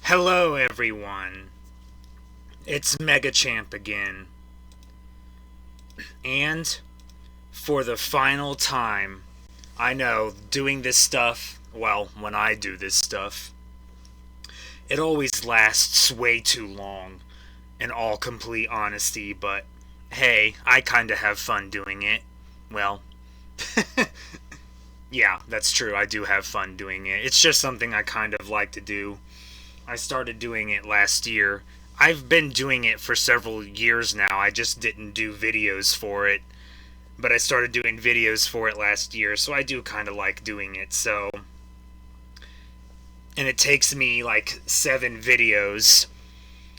Hello, everyone. It's Mega Champ again. And for the final time, I know doing this stuff, well, when I do this stuff, it always lasts way too long, in all complete honesty, but hey, I kinda have fun doing it. Well, yeah, that's true. I do have fun doing it. It's just something I kind of like to do. I started doing it last year. I've been doing it for several years now. I just didn't do videos for it. But I started doing videos for it last year, so I do kind of like doing it. And it takes me like 7 videos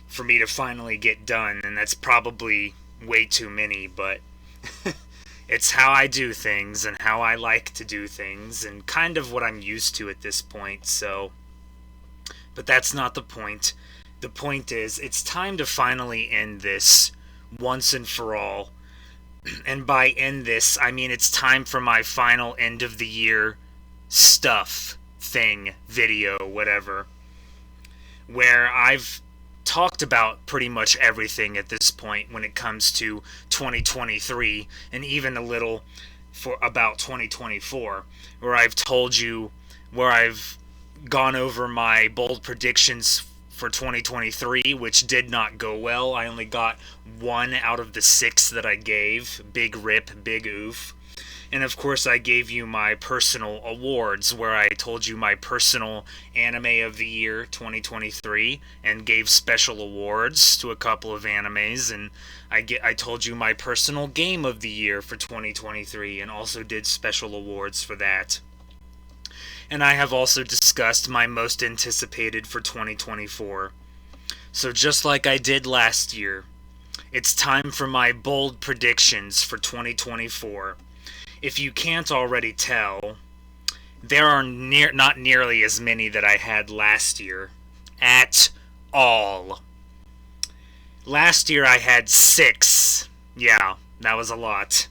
for me to finally get done, and that's probably way too many, but it's how I do things and how I like to do things and kind of what I'm used to at this point, so. But that's not the point. The point is, it's time to finally end this once and for all. And by end this, I mean it's time for my final end of the year stuff, thing, video, whatever. Where I've talked about pretty much everything at this point when it comes to 2023 and even a little for about 2024, where I've told you, where I've gone over my bold predictions for 2023, which did not go well. I only got 1 out of the 6 that I gave. Big rip, big oof. And of course, I gave you my personal awards, where I told you my personal anime of the year 2023 and gave special awards to a couple of animes. And I told you my personal game of the year for 2023 and also did special awards for that. And I have also discussed my most anticipated for 2024. So just like I did last year, it's time for my bold predictions for 2024. If you can't already tell, there are not nearly as many that I had last year. At all. Last year I had 6. Yeah, that was a lot.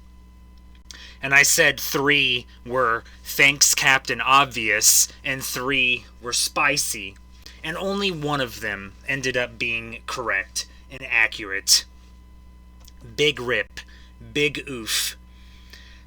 And I said 3 were thanks Captain Obvious and 3 were spicy. And only one of them ended up being correct and accurate. Big rip. Big oof.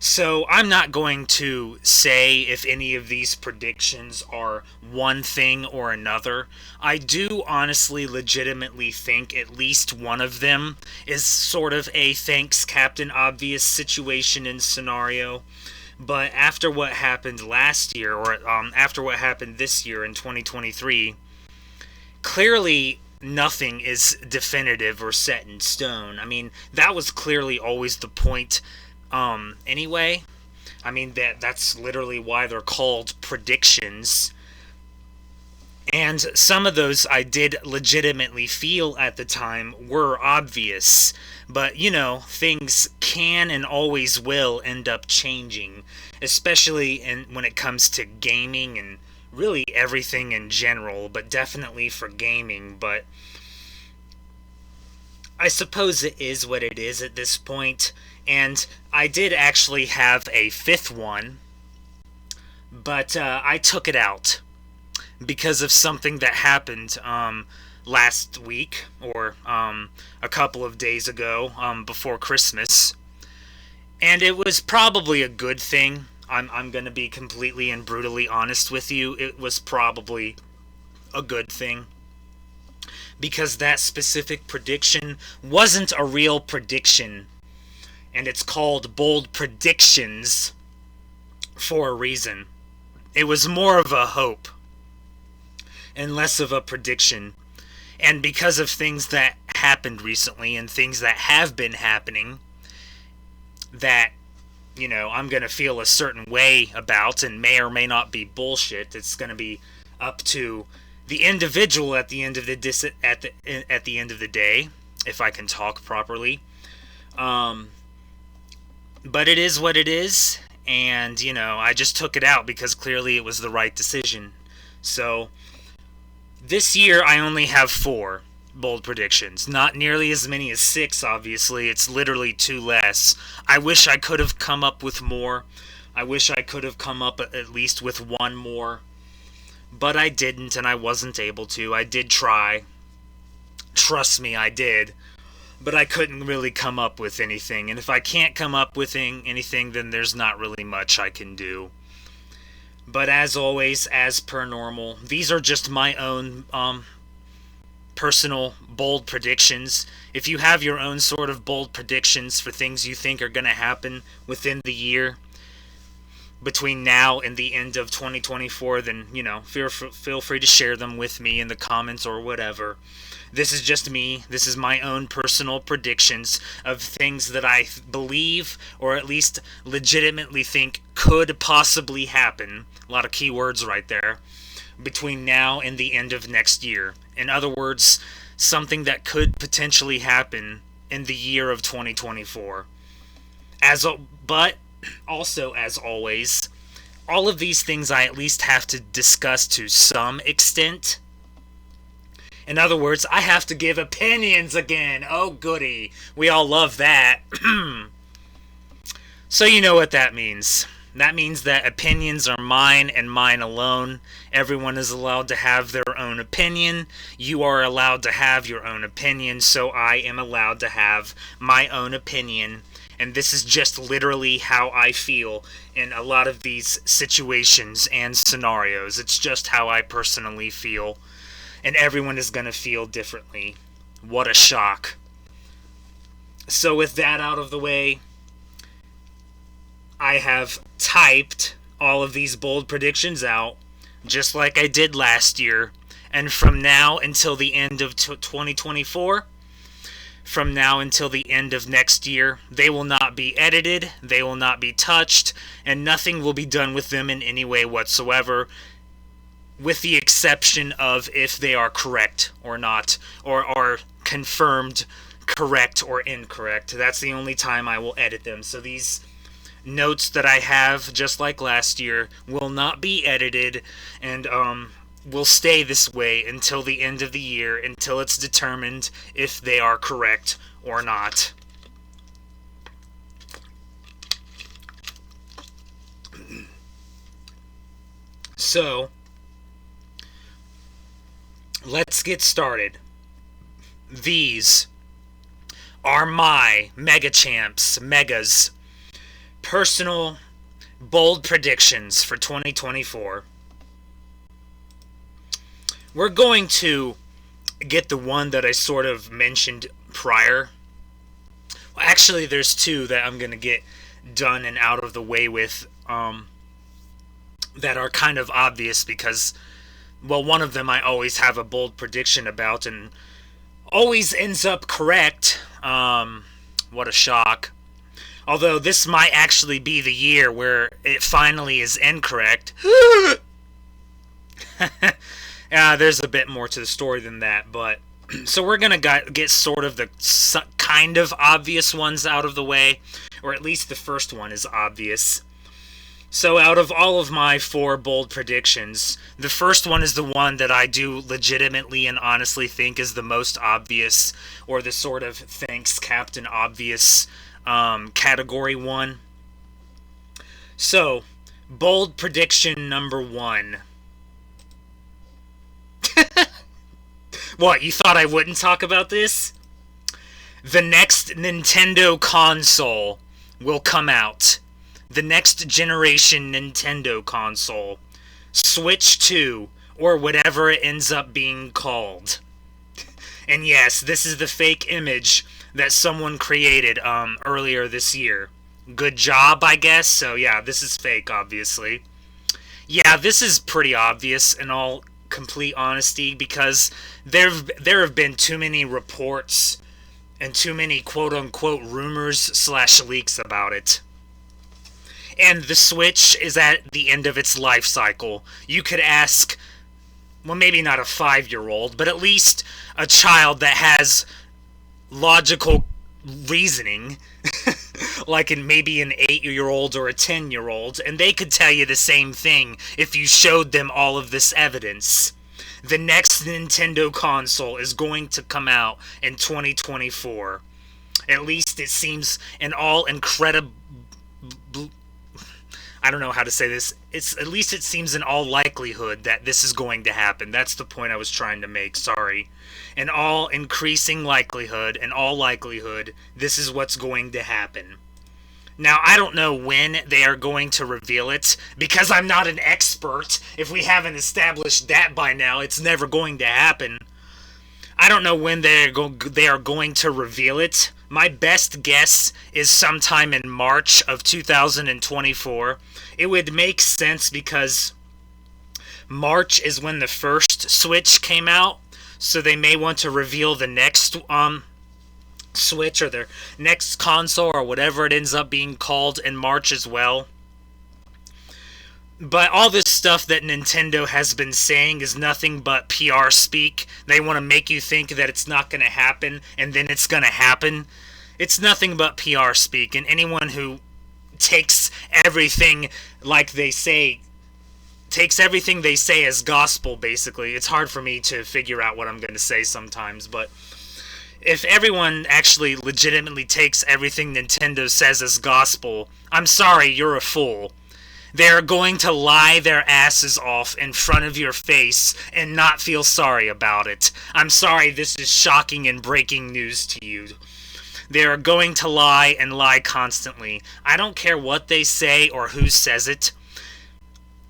So I'm not going to say if any of these predictions are one thing or another. I do honestly legitimately think at least one of them is sort of a thanks Captain Obvious situation and scenario. But after what happened last year, or after what happened this year in 2023, clearly nothing is definitive or set in stone. I mean, that was clearly always the point. Anyway, I mean that's literally why they're called predictions. And some of those I did legitimately feel at the time were obvious. But, things can and always will end up changing. Especially when it comes to gaming and really everything in general. But definitely for gaming. But I suppose it is what it is at this point. And I did actually have a 5th one. But I took it out because of something that happened last week, or a couple of days ago, before Christmas. And it was probably a good thing. I'm going to be completely and brutally honest with you. It was probably a good thing. Because that specific prediction wasn't a real prediction. And it's called Bold Predictions for a reason. It was more of a hope and less of a prediction. And because of things that happened recently and things that have been happening that, I'm going to feel a certain way about and may or may not be bullshit. It's going to be up to the individual at the end of the end of the day, if I can talk properly. But it is what it is, and, I just took it out because clearly it was the right decision. So, this year I only have 4 bold predictions. Not nearly as many as 6, obviously. It's literally 2 less. I wish I could have come up with more. I wish I could have come up at least with 1 more. but I didn't, and I wasn't able to. I did try. Trust me, I did. But I couldn't really come up with anything. And if I can't come up with anything, then there's not really much I can do. But as always, as per normal, these are just my own personal bold predictions. If you have your own sort of bold predictions for things you think are going to happen within the year, between now and the end of 2024, then, feel free to share them with me in the comments or whatever. This is just me. This is my own personal predictions of things that I believe, or at least legitimately think could possibly happen. A lot of keywords right there. Between now and the end of next year. In other words, something that could potentially happen in the year of 2024. But also, as always, all of these things I at least have to discuss to some extent. In other words, I have to give opinions again. Oh, goody. We all love that. So you know what that means. That means that opinions are mine and mine alone. Everyone is allowed to have their own opinion. You are allowed to have your own opinion, so I am allowed to have my own opinion. And this is just literally how I feel in a lot of these situations and scenarios. It's just how I personally feel. And everyone is going to feel differently. What a shock. So with that out of the way, I have typed all of these bold predictions out, just like I did last year. And from now until the end of 2024, from now until the end of next year, they will not be edited, they will not be touched, and nothing will be done with them in any way whatsoever, with the exception of if they are correct or not, or are confirmed correct or incorrect. That's the only time I will edit them. So these notes that I have, just like last year, will not be edited, and will stay this way until the end of the year, until it's determined if they are correct or not. So, let's get started. These are my megas, personal bold predictions for 2024. We're going to get the one that I sort of mentioned prior. Well, actually, there's two that I'm going to get done and out of the way with that are kind of obvious because, well, one of them I always have a bold prediction about and always ends up correct. What a shock. Although this might actually be the year where it finally is incorrect. There's a bit more to the story than that, but so we're going to get sort of the kind of obvious ones out of the way, or at least the first one is obvious. So out of all of my 4 bold predictions, the first one is the one that I do legitimately and honestly think is the most obvious, or the sort of thanks Captain Obvious category one. So, bold prediction number 1. What, you thought I wouldn't talk about this? The next Nintendo console will come out. The next generation Nintendo console. Switch 2, or whatever it ends up being called. And yes, this is the fake image that someone created earlier this year. Good job, I guess. So yeah, this is fake, obviously. Yeah, this is pretty obvious in all complete honesty, because there have been too many reports and too many quote-unquote rumors/leaks about it. And the Switch is at the end of its life cycle. You could ask, well, maybe not a 5-year-old, but at least a child that has logical reasoning, like maybe an 8-year-old or a 10-year-old, and they could tell you the same thing if you showed them all of this evidence. The next Nintendo console is going to come out in 2024. At least it seems an all incredible... I don't know how to say this. It's at least it seems in all likelihood that this is going to happen. That's the point I was trying to make. Sorry. In all increasing likelihood, this is what's going to happen. Now, I don't know when they are going to reveal it, because I'm not an expert. If we haven't established that by now, it's never going to happen. I don't know when they are going to reveal it. My best guess is sometime in March of 2024. It would make sense because March is when the first Switch came out, so they may want to reveal the next Switch or their next console or whatever it ends up being called in March as well. But all this stuff that Nintendo has been saying is nothing but PR speak. They want to make you think that it's not going to happen, and then it's going to happen. It's nothing but PR speak, and anyone who takes everything like they say, takes everything they say as gospel, basically. It's hard for me to figure out what I'm going to say sometimes, but if everyone actually legitimately takes everything Nintendo says as gospel, I'm sorry, you're a fool. They're going to lie their asses off in front of your face and not feel sorry about it. I'm sorry this is shocking and breaking news to you. They are going to lie and lie constantly. I don't care what they say or who says it.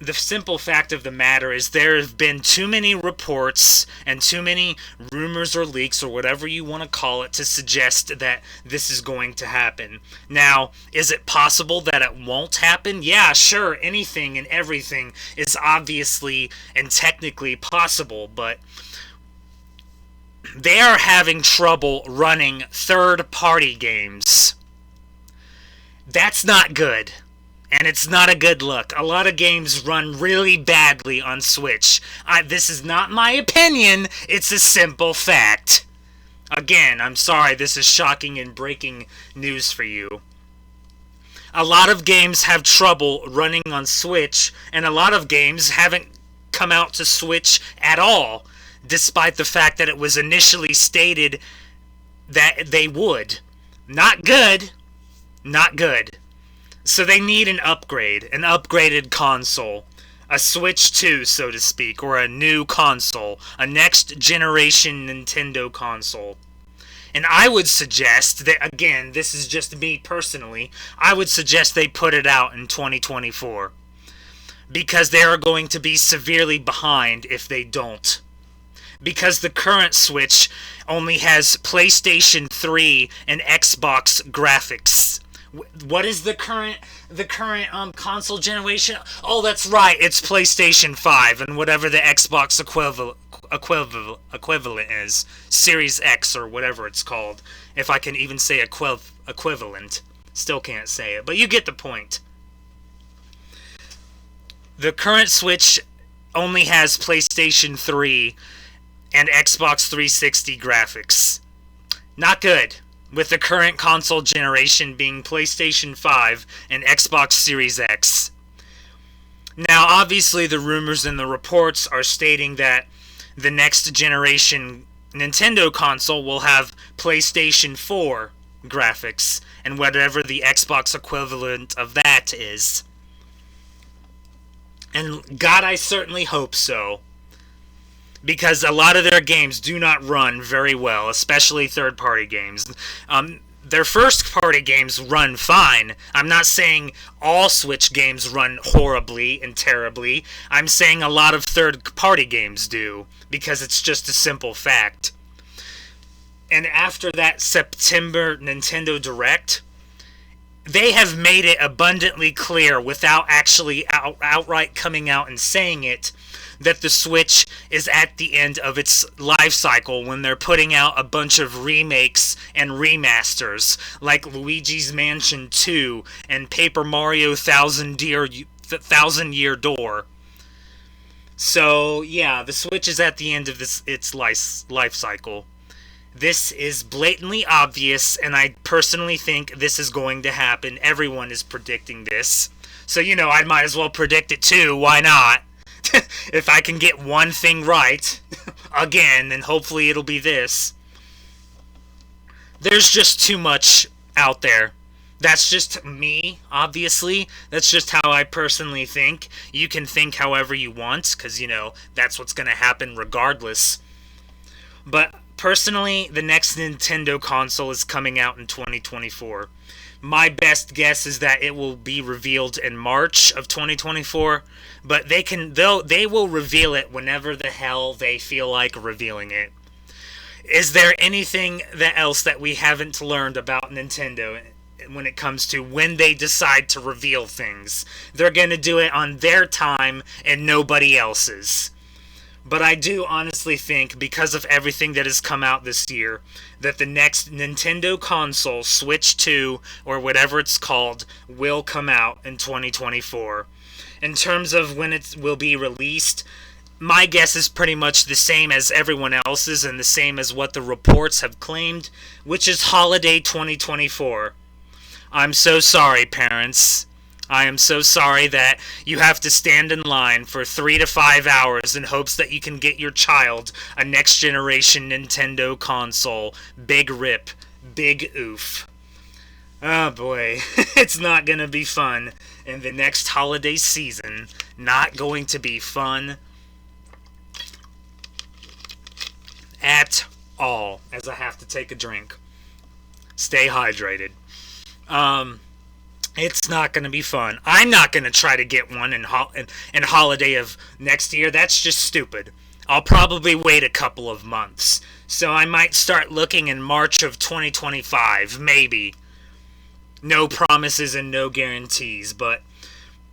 The simple fact of the matter is there have been too many reports and too many rumors or leaks or whatever you want to call it to suggest that this is going to happen. Now, is it possible that it won't happen? Yeah, sure, anything and everything is obviously and technically possible, but they are having trouble running third-party games. That's not good. And it's not a good look. A lot of games run really badly on Switch. This is not my opinion, it's a simple fact. Again, I'm sorry, this is shocking and breaking news for you. A lot of games have trouble running on Switch, and a lot of games haven't come out to Switch at all, despite the fact that it was initially stated that they would. Not good. Not good. So they need an upgrade, an upgraded console, a Switch 2, so to speak, or a new console, a next generation Nintendo console. And I would suggest that, again, this is just me personally, I would suggest they put it out in 2024. Because they are going to be severely behind if they don't. Because the current Switch only has PlayStation 3 and Xbox graphics. What is the current console generation? Oh, that's right, it's PlayStation 5 and whatever the Xbox equivalent is, Series X or whatever it's called. If I can even say equivalent, still can't say it, but you get the point. The current Switch only has PlayStation 3 and Xbox 360 graphics. Not good. With the current console generation being PlayStation 5 and Xbox Series X. Now, obviously, the rumors and the reports are stating that the next generation Nintendo console will have PlayStation 4 graphics, and whatever the Xbox equivalent of that is. And God, I certainly hope so. Because a lot of their games do not run very well, especially third-party games. Their first-party games run fine. I'm not saying all Switch games run horribly and terribly. I'm saying a lot of third-party games do, because it's just a simple fact. And after that September Nintendo Direct, they have made it abundantly clear, without actually outright coming out and saying it, that the Switch is at the end of its life cycle when they're putting out a bunch of remakes and remasters, like Luigi's Mansion 2 and Paper Mario Thousand Year Door. So, yeah, the Switch is at the end of its life cycle. This is blatantly obvious, and I personally think this is going to happen. Everyone is predicting this. So, I might as well predict it too. Why not? If I can get one thing right, again, then hopefully it'll be this. There's just too much out there. That's just me, obviously. That's just how I personally think. You can think however you want, because, that's what's going to happen regardless. But personally, the next Nintendo console is coming out in 2024. My best guess is that it will be revealed in March of 2024, but they will reveal it whenever the hell they feel like revealing it. Is there anything else that we haven't learned about Nintendo when it comes to when they decide to reveal things? They're going to do it on their time and nobody else's. But I do honestly think, because of everything that has come out this year, that the next Nintendo console, Switch 2, or whatever it's called, will come out in 2024. In terms of when it will be released, my guess is pretty much the same as everyone else's and the same as what the reports have claimed, which is holiday 2024. I'm so sorry, parents. I am so sorry that you have to stand in line for 3 to 5 hours in hopes that you can get your child a next generation Nintendo console. Big rip. Big oof. Oh boy, it's not going to be fun in the next holiday season. Not going to be fun at all, as I have to take a drink. Stay hydrated. It's not going to be fun. I'm not going to try to get one in holiday of next year. That's just stupid. I'll probably wait a couple of months. So I might start looking in March of 2025, maybe. No promises and no guarantees, but,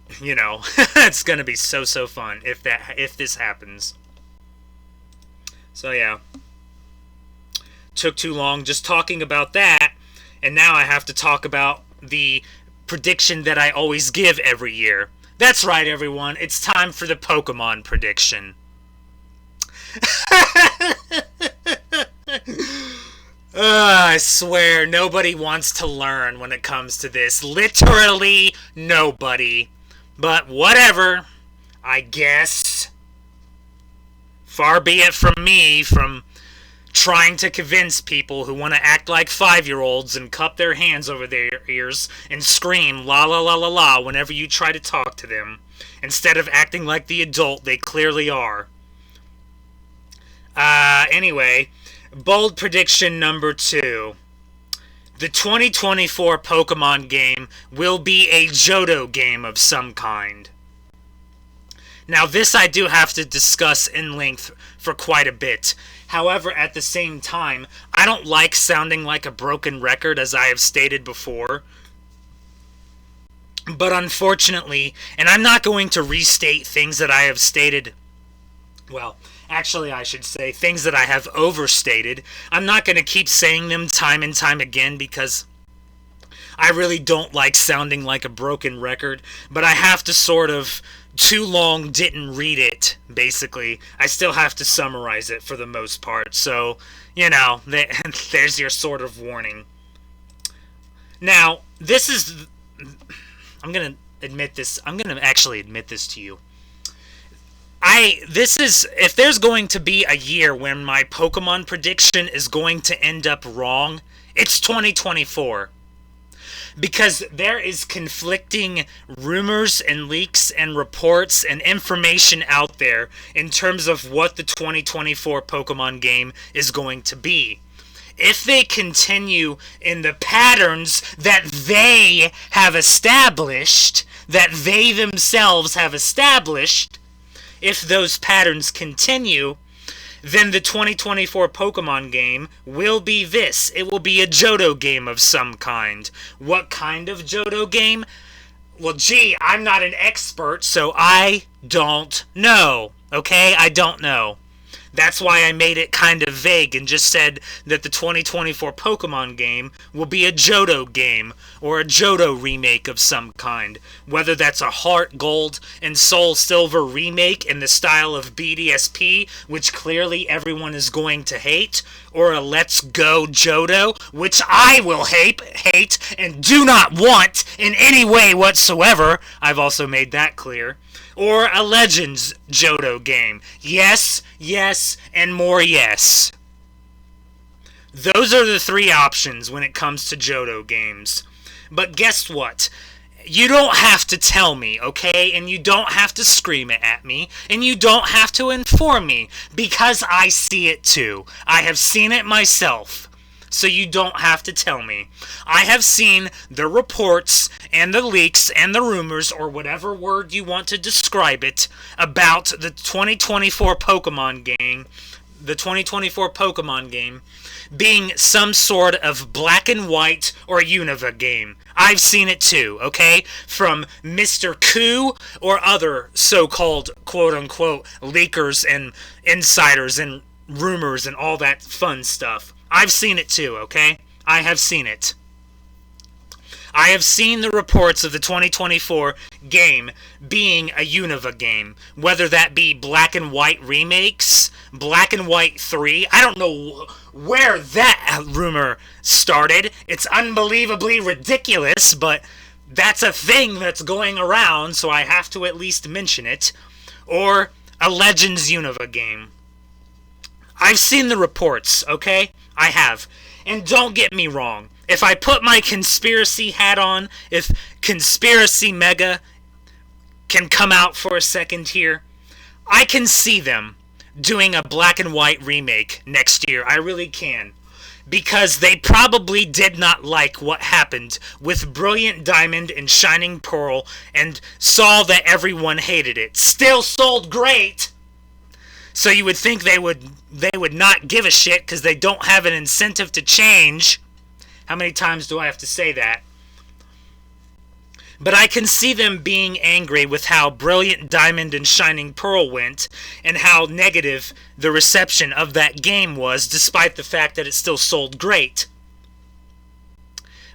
it's going to be so fun if this happens. So yeah. Took too long just talking about that, and now I have to talk about the prediction that I always give every year. That's right, everyone. It's time for the Pokemon prediction. I swear, nobody wants to learn when it comes to this. Literally nobody. But whatever, I guess. Far be it from me from trying to convince people who want to act like 5-year-olds and cup their hands over their ears and scream la la la la la whenever you try to talk to them, instead of acting like the adult they clearly are. Anyway, bold prediction number 2. The 2024 Pokemon game will be a Johto game of some kind. Now, this I do have to discuss in length for quite a bit. However, at the same time, I don't like sounding like a broken record, as I have stated before. But unfortunately, and I'm not going to restate things that I have stated, well, actually I should say things that I have overstated. I'm not going to keep saying them time and time again because I really don't like sounding like a broken record, but I have to sort of too long didn't read it, basically. I still have to summarize it for the most part, so, there's your sort of warning. Now, I'm going to actually admit this to you. If there's going to be a year when my Pokemon prediction is going to end up wrong, it's 2024. Because there is conflicting rumors and leaks and reports and information out there in terms of what the 2024 Pokemon game is going to be. If they continue in the patterns that they have established, that they themselves have established, if those patterns continue, then the 2024 Pokemon game will be this. It will be a Johto game of some kind. What kind of Johto game? Well, gee, I'm not an expert, so I don't know. Okay? I don't know. That's why I made it kind of vague and just said that the 2024 Pokemon game will be a Johto game, or a Johto remake of some kind. Whether that's a Heart Gold and Soul Silver remake in the style of BDSP, which clearly everyone is going to hate, or a Let's Go Johto, which I will hate, and do not want in any way whatsoever. I've also made that clear. Or a Legends Johto game. Yes, yes, and more yes. Those are the 3 options when it comes to Johto games. But guess what? You don't have to tell me, okay? And you don't have to scream it at me. And you don't have to inform me. Because I see it too. I have seen it myself. So you don't have to tell me. I have seen the reports and the leaks and the rumors, or whatever word you want to describe it, about the 2024 Pokemon game. The 2024 Pokemon game being some sort of black and white or Unova game. I've seen it too, okay? From Mr. Koo or other so-called quote-unquote leakers and insiders and rumors and all that fun stuff. I've seen it too, okay? I have seen it. I have seen the reports of the 2024 game being a Unova game. Whether that be Black and White remakes, Black and White 3. I don't know where that rumor started. It's unbelievably ridiculous, but that's a thing that's going around, so I have to at least mention it. Or a Legends Unova game. I've seen the reports, okay? I have. And don't get me wrong. If I put my conspiracy hat on, if Conspiracy Mega can come out for a second here, I can see them doing a black and white remake next year. I really can. Because they probably did not like what happened with Brilliant Diamond and Shining Pearl and saw that everyone hated it. Still sold great! So you would think they would not give a shit because they don't have an incentive to change. How many times do I have to say that? But I can see them being angry with how Brilliant Diamond and Shining Pearl went and how negative the reception of that game was, despite the fact that it still sold great.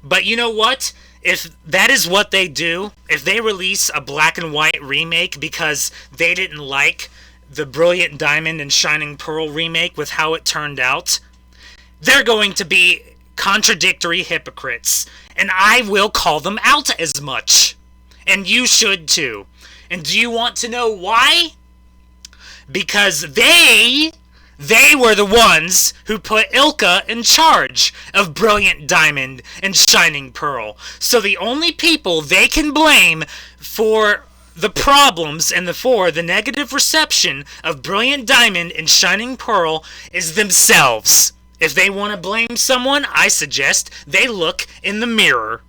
But you know what? If that is what they do, if they release a black and white remake because they didn't like the Brilliant Diamond and Shining Pearl remake with how it turned out, they're going to be contradictory hypocrites, and I will call them out as much. And you should too. And do you want to know why? Because they were the ones who put Ilka in charge of Brilliant Diamond and Shining Pearl. So the only people they can blame for the problems and for the negative reception of Brilliant Diamond and Shining Pearl is themselves. If they want to blame someone, I suggest they look in the mirror.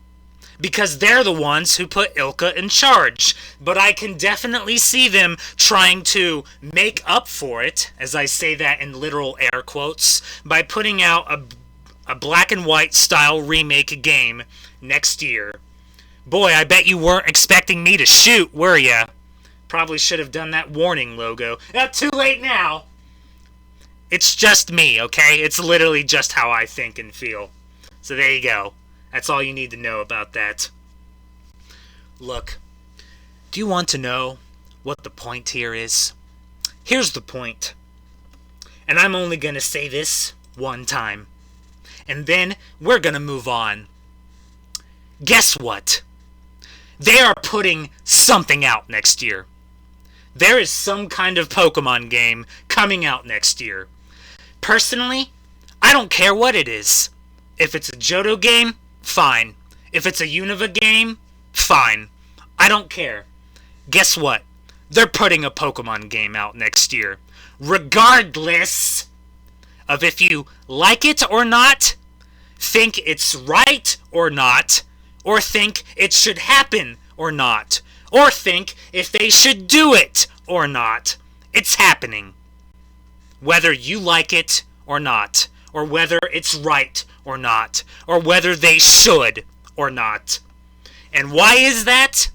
Because they're the ones who put Ilka in charge. But I can definitely see them trying to make up for it, as I say that in literal air quotes, by putting out a black and white style remake game next year. Boy, I bet you weren't expecting me to shoot, were ya? Probably should have done that warning logo. Too late now! It's just me, okay? It's literally just how I think and feel. So there you go. That's all you need to know about that. Look, do you want to know what the point here is? Here's the point. And I'm only going to say this one time. And then we're going to move on. Guess what? They are putting something out next year. There is some kind of Pokemon game coming out next year. Personally, I don't care what it is. If it's a Johto game, fine. If it's a Unova game, fine. I don't care. Guess what? They're putting a Pokemon game out next year. Regardless of if you like it or not, think it's right or not, or think it should happen or not, or think if they should do it or not. It's happening. Whether you like it or not, or whether it's right or not, or whether they should or not. And why is that?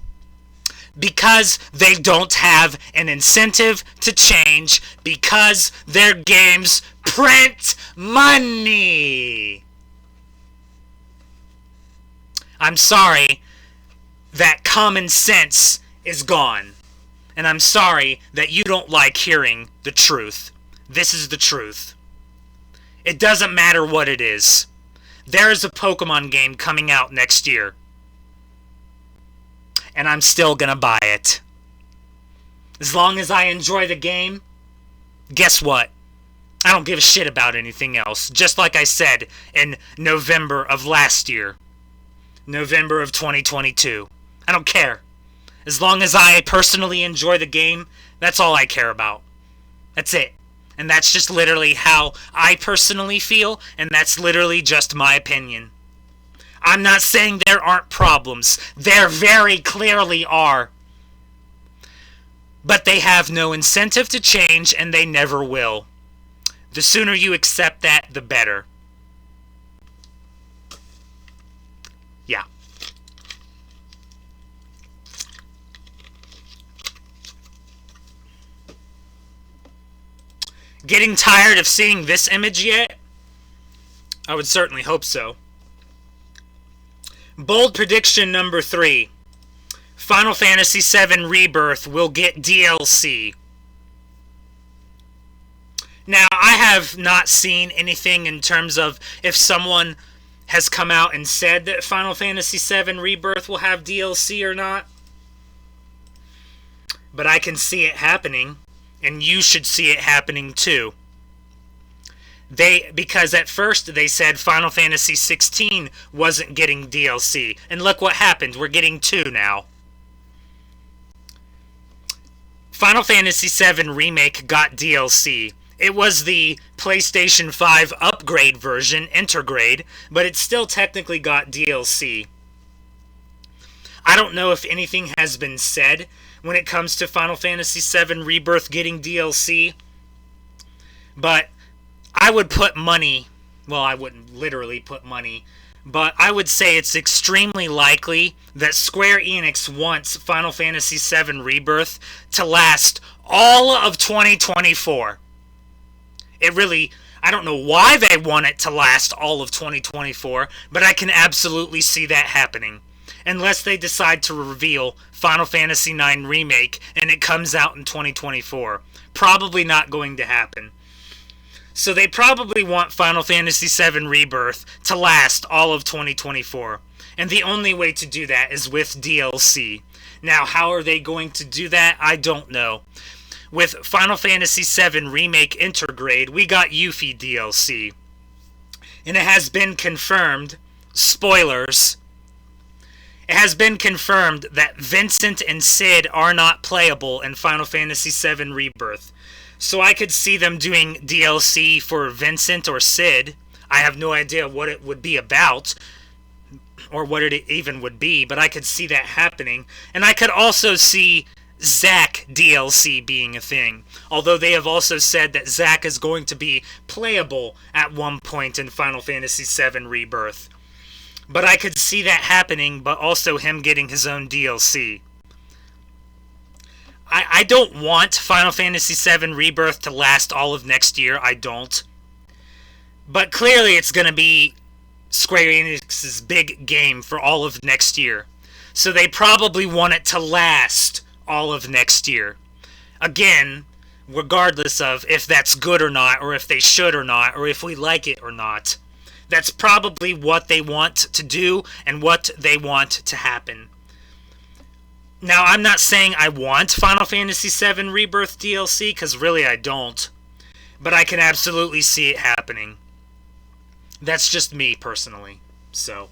Because they don't have an incentive to change, because their games print money. I'm sorry that common sense is gone. And I'm sorry that you don't like hearing the truth. This is the truth. It doesn't matter what it is. There is a Pokemon game coming out next year. And I'm still gonna buy it. As long as I enjoy the game, guess what? I don't give a shit about anything else. Just like I said in November of last year. November of 2022. I don't care. As long as I personally enjoy the game, that's all I care about. That's it. And that's just literally how I personally feel, and that's literally just my opinion. I'm not saying there aren't problems. There very clearly are. But they have no incentive to change, and they never will. The sooner you accept that, the better. Yeah. Getting tired of seeing this image yet? I would certainly hope so. Bold prediction number 3. Final Fantasy VII Rebirth will get DLC. Now, I have not seen anything in terms of if someone has come out and said that Final Fantasy VII Rebirth will have DLC or not. But I can see it happening, and you should see it happening too. Because at first they said Final Fantasy XVI wasn't getting DLC, and look what happened, we're getting 2 now. Final Fantasy VII Remake got DLC. It was the PlayStation 5 upgrade version, Intergrade, but it still technically got DLC. I don't know if anything has been said when it comes to Final Fantasy VII Rebirth getting DLC, but I would put money, well, I wouldn't literally put money, but I would say it's extremely likely that Square Enix wants Final Fantasy VII Rebirth to last all of 2024. It really, I don't know why they want it to last all of 2024, but I can absolutely see that happening. Unless they decide to reveal Final Fantasy IX Remake and it comes out in 2024. Probably not going to happen. So they probably want Final Fantasy VII Rebirth to last all of 2024. And the only way to do that is with DLC. Now, how are they going to do that? I don't know. With Final Fantasy VII Remake Intergrade, we got Yuffie DLC. And it has been confirmed, spoilers, it has been confirmed that Vincent and Cid are not playable in Final Fantasy VII Rebirth. So I could see them doing DLC for Vincent or Cid. I have no idea what it would be about, or what it even would be, but I could see that happening. And I could also see Zack DLC being a thing, although they have also said that Zack is going to be playable at one point in Final Fantasy VII Rebirth. But I could see that happening, but also him getting his own DLC. I don't want Final Fantasy VII Rebirth to last all of next year, I don't. But clearly it's going to be Square Enix's big game for all of next year. So they probably want it to last all of next year. Again, regardless of if that's good or not, or if they should or not, or if we like it or not. That's probably what they want to do and what they want to happen. Now, I'm not saying I want Final Fantasy VII Rebirth DLC, because really I don't. But I can absolutely see it happening. That's just me, personally. So,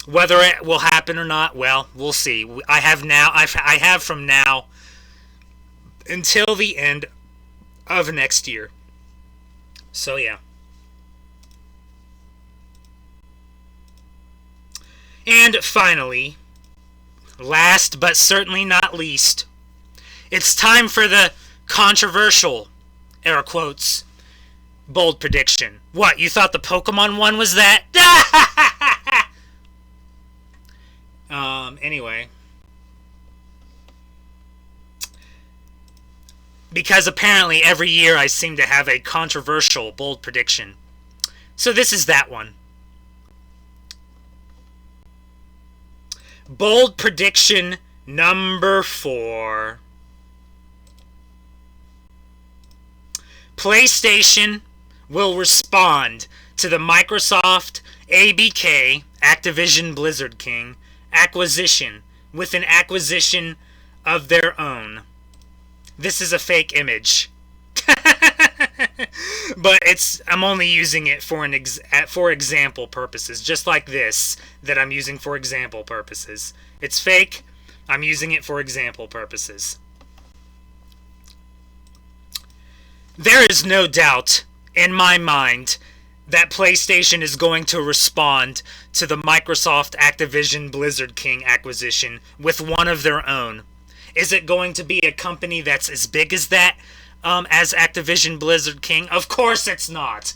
whether it will happen or not, well, we'll see. I have from now until the end of next year. So, yeah. And finally, last but certainly not least, it's time for the controversial, air quotes, bold prediction. What, you thought the Pokemon one was that? Anyway. Because apparently every year I seem to have a controversial bold prediction. So this is that one. Bold prediction number 4. PlayStation will respond to the Microsoft ABK, Activision Blizzard King, acquisition with an acquisition of their own. This is a fake image. But I'm only using it for example purposes, just like this that I'm using for example purposes. It's fake. I'm using it for example purposes. There is no doubt in my mind that PlayStation is going to respond to the Microsoft Activision Blizzard King acquisition with one of their own. Is it going to be a company that's as big as that, as Activision Blizzard King? Of course it's not.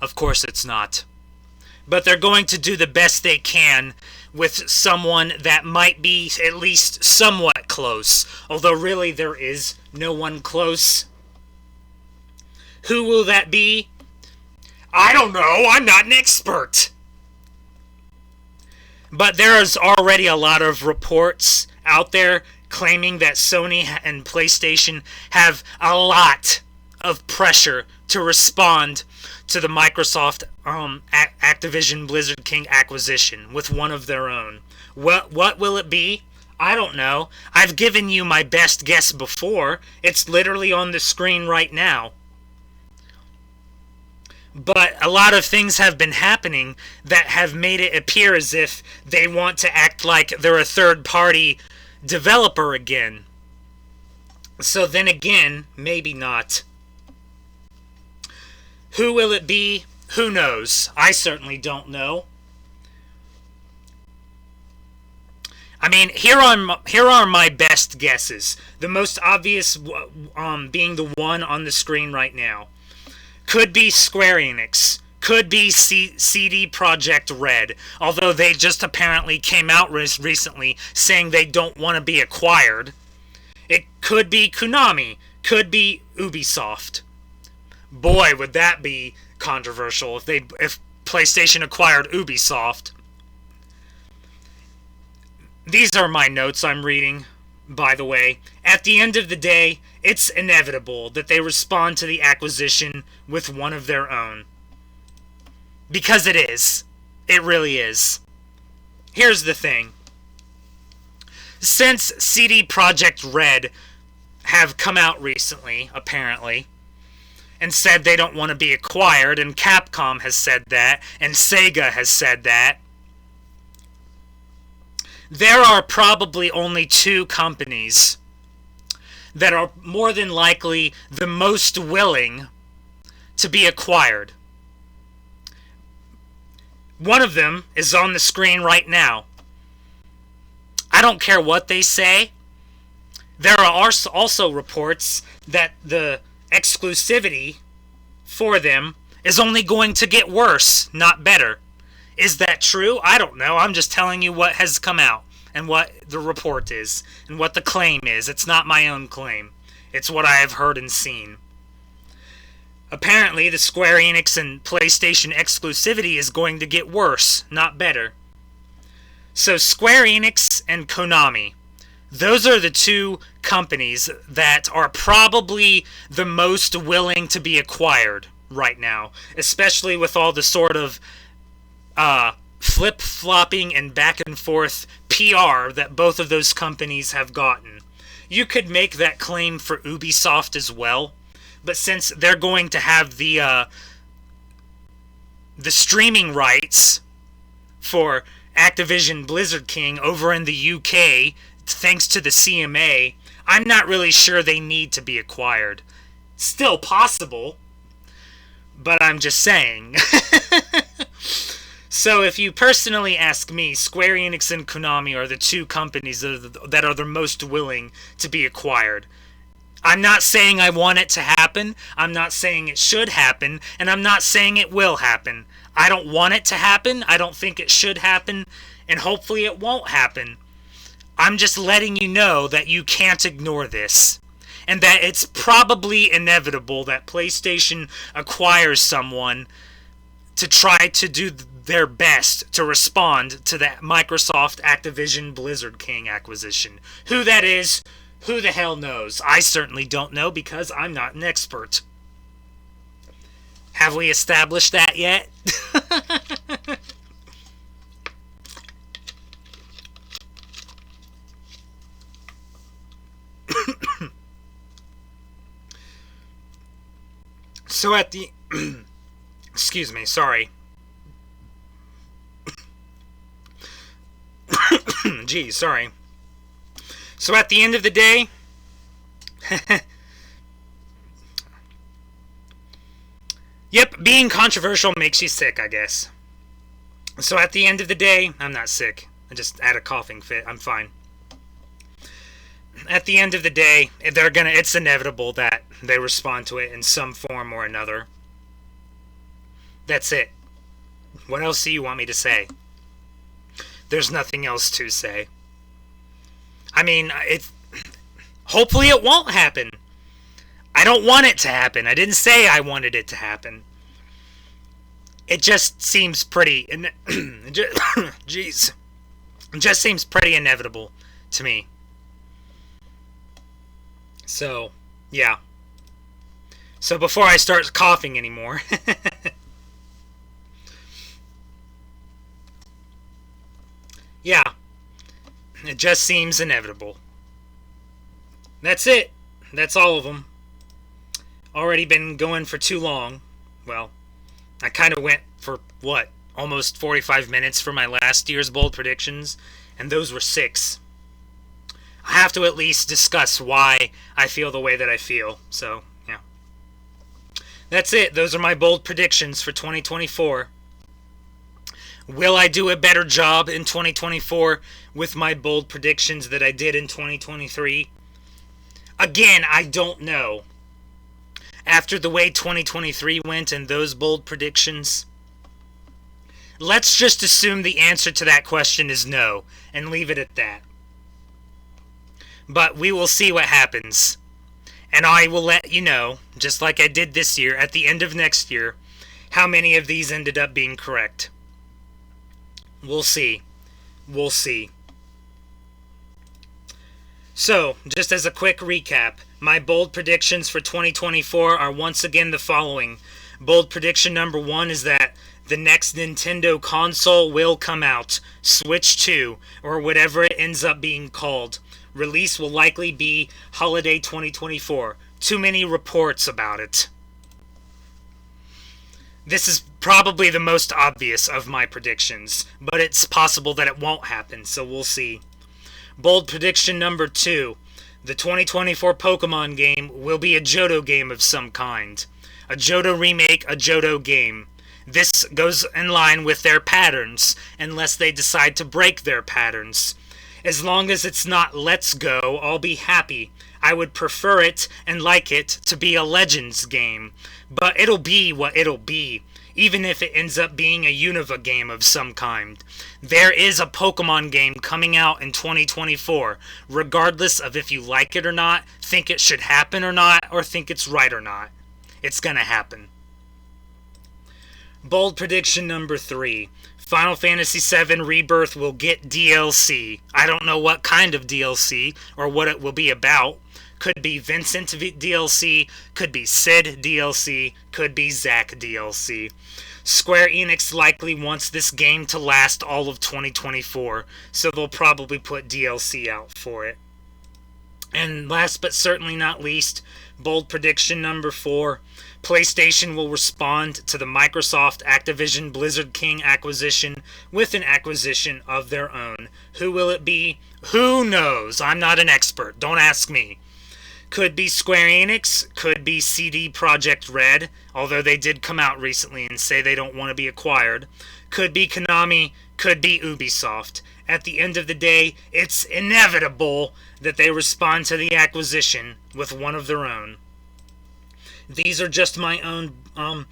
Of course it's not. But they're going to do the best they can with someone that might be at least somewhat close. Although really there is no one close. Who will that be? I don't know. I'm not an expert. But there is already a lot of reports out there claiming that Sony and PlayStation have a lot of pressure to respond to the Microsoft Activision Blizzard King acquisition with one of their own. What will it be? I don't know. I've given you my best guess before. It's literally on the screen right now. But a lot of things have been happening that have made it appear as if they want to act like they're a third-party developer again. So then again, maybe not. Who will it be? Who knows? I certainly don't know. I mean, here are my best guesses. The most obvious being the one on the screen right now. Could be Square Enix. Could be CD Projekt Red. Although they just apparently came out recently saying they don't want to be acquired. It could be Konami. Could be Ubisoft. Boy, would that be controversial if PlayStation acquired Ubisoft. These are my notes I'm reading, by the way. At the end of the day, it's inevitable that they respond to the acquisition with one of their own. Because it is. It really is. Here's the thing. Since CD Projekt Red have come out recently, apparently, and said they don't want to be acquired, and Capcom has said that, and Sega has said that, there are probably only two companies that are more than likely the most willing to be acquired. One of them is on the screen right now. I don't care what they say. There are also reports that the exclusivity for them is only going to get worse, not better. Is that true? I don't know. I'm just telling you what has come out and what the report is and what the claim is. It's not my own claim. It's what I have heard and seen. Apparently, the Square Enix and PlayStation exclusivity is going to get worse, not better. So Square Enix and Konami, those are the two companies that are probably the most willing to be acquired right now, especially with all the sort of flip-flopping and back-and-forth PR that both of those companies have gotten. You could make that claim for Ubisoft as well, but since they're going to have the streaming rights for Activision Blizzard King over in the UK, thanks to the CMA, I'm not really sure they need to be acquired. Still possible, but I'm just saying. So if you personally ask me, Square Enix and Konami are the two companies that are the most willing to be acquired. I'm not saying I want it to happen, I'm not saying it should happen, and I'm not saying it will happen. I don't want it to happen, I don't think it should happen, and hopefully it won't happen. I'm just letting you know that you can't ignore this, and that it's probably inevitable that PlayStation acquires someone to try to do their best to respond to that Microsoft Activision Blizzard King acquisition. Who that is, who the hell knows? I certainly don't know because I'm not an expert. Have we established that yet? So at the excuse me, sorry. Geez, sorry. So at the end of the day, yep, being controversial makes you sick, I guess. So at the end of the day, I'm not sick. I just had a coughing fit. I'm fine. At the end of the day, it's inevitable that they respond to it in some form or another. That's it. What else do you want me to say? There's nothing else to say. I mean, hopefully it won't happen. I don't want it to happen. I didn't say I wanted it to happen. It just seems pretty... Jeez. It just seems pretty inevitable to me. So, yeah. So before I start coughing anymore... yeah. It just seems inevitable. That's it. That's all of them. Already been going for too long. Well, I kind of went for, what, almost 45 minutes for my last year's bold predictions, and those were 6. I have to at least discuss why I feel the way that I feel, so, yeah. That's it. Those are my bold predictions for 2024. Will I do a better job in 2024 with my bold predictions that I did in 2023? Again, I don't know. After the way 2023 went and those bold predictions, let's just assume the answer to that question is no, and leave it at that. But we will see what happens. And I will let you know, just like I did this year, at the end of next year, how many of these ended up being correct. We'll see. We'll see. So, just as a quick recap, my bold predictions for 2024 are once again the following. Bold prediction number 1 is that the next Nintendo console will come out, Switch 2, or whatever it ends up being called. Release will likely be holiday 2024. Too many reports about it. This is probably the most obvious of my predictions, but it's possible that it won't happen, so we'll see. Bold prediction number 2. The 2024 Pokemon game will be a Johto game of some kind. A Johto remake, a Johto game. This goes in line with their patterns, unless they decide to break their patterns. As long as it's not Let's Go, I'll be happy. I would prefer it and like it to be a Legends game. But it'll be what it'll be, even if it ends up being a Unova game of some kind. There is a Pokemon game coming out in 2024, regardless of if you like it or not, think it should happen or not, or think it's right or not. It's gonna happen. Bold prediction number 3. Final Fantasy VII Rebirth will get DLC. I don't know what kind of DLC or what it will be about. Could be Vincent DLC, could be Sid DLC, could be Zack DLC. Square Enix likely wants this game to last all of 2024, so they'll probably put DLC out for it. And last but certainly not least, bold prediction number 4. PlayStation will respond to the Microsoft Activision Blizzard King acquisition with an acquisition of their own. Who will it be? Who knows? I'm not an expert. Don't ask me. Could be Square Enix, could be CD Projekt Red, although they did come out recently and say they don't want to be acquired. Could be Konami, could be Ubisoft. At the end of the day, it's inevitable that they respond to the acquisition with one of their own. These are just my own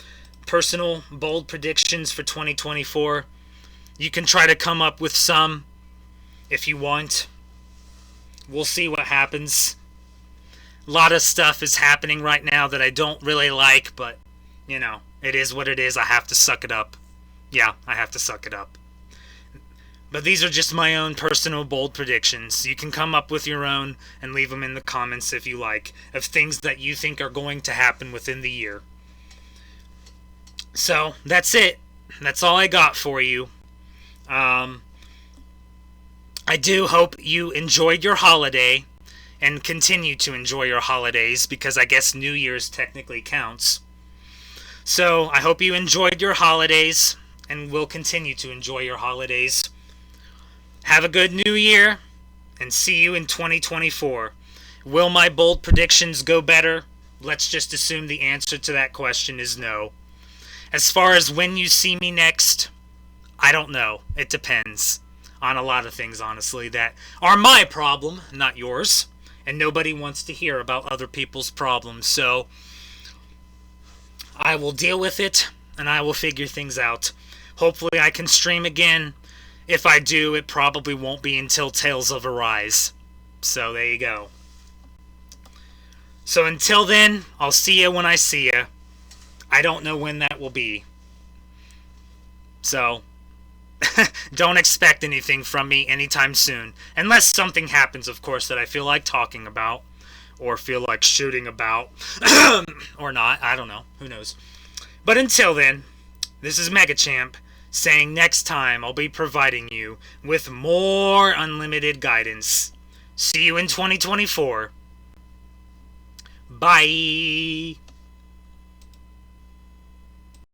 personal bold predictions for 2024. You can try to come up with some if you want. We'll see what happens. A lot of stuff is happening right now that I don't really like, but, you know, it is what it is. I have to suck it up. Yeah, I have to suck it up. But these are just my own personal bold predictions. You can come up with your own and leave them in the comments if you like, of things that you think are going to happen within the year. So, that's it. That's all I got for you. I do hope you enjoyed your holiday and continue to enjoy your holidays, because I guess New Year's technically counts. So I hope you enjoyed your holidays and will continue to enjoy your holidays. Have a good new year and see you in 2024. Will my bold predictions go better? Let's just assume the answer to that question is no. As far as when you see me next, I don't know. It depends on a lot of things, honestly, that are my problem, not yours. And nobody wants to hear about other people's problems. So I will deal with it and I will figure things out. Hopefully I can stream again. If I do, it probably won't be until Tales of Arise. So there you go. So until then, I'll see you when I see you. I don't know when that will be. So don't expect anything from me anytime soon. Unless something happens, of course, that I feel like talking about. Or feel like shooting about. Or not. I don't know. Who knows. But until then, this is MegaChamp saying next time I'll be providing you with more unlimited guidance. See you in 2024. Bye.